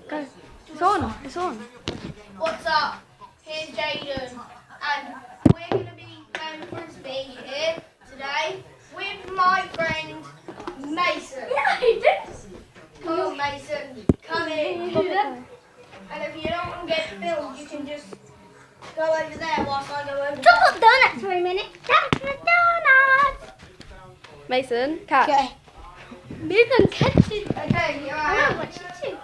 Go. It's on. It's on. What's up? Here's Jaden, and we're going to be playing frisbee here today with my friend Mason. Yeah, he did. Come on, Mason. Come in. And if you don't want to get filmed, you can just go over there whilst I go over Drop there. up donuts for a minute. Down for donuts. Mason, catch. Okay. Mason, catch it. Okay, here I I am. watch it too.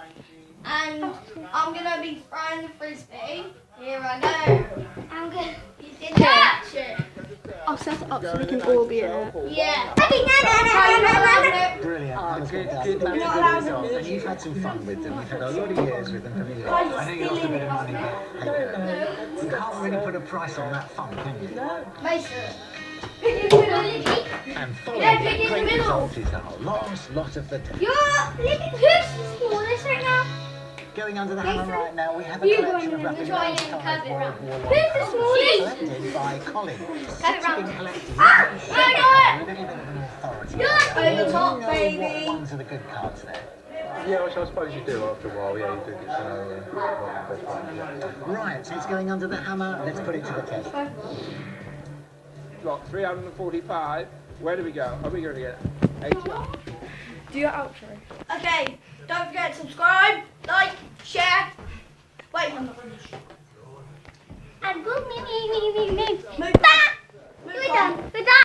And I'm going to be throwing the frisbee. Here I go. I'm good. You can catch it. I'll set it up so we can all be in it. Yeah. Okay, no. Brilliant. Good result. And you've had some fun with them. You've had a lot of years with them, haven't you? I know you lost a bit of money, but hey, you can't really put a price on that fun, can you? Mason. And following Yeah, pick that in the great middle. result is our last lot of the day. You're living who's the smallest right now? Going under the hammer right now, we have a You collection go of in roughly the try and 95 curve it World round. War Who's the I smallest? collected by Colin. Curve it round. Been collected. Ah, We're I a little bit of an authority. You're like over the top, You know baby. what ones are the good cards there. Yeah, which I suppose you do after a while. Yeah, you do get to know what the best ones are. Right, so it's going under the hammer. Let's put it to the test. Lot 345. Where do we go? Are we going to get 80? Do your outro. Okay, don't forget to subscribe, like, share. Wait, I'm not finished. And boom, me. Move Back. Move We're on. done. We're done.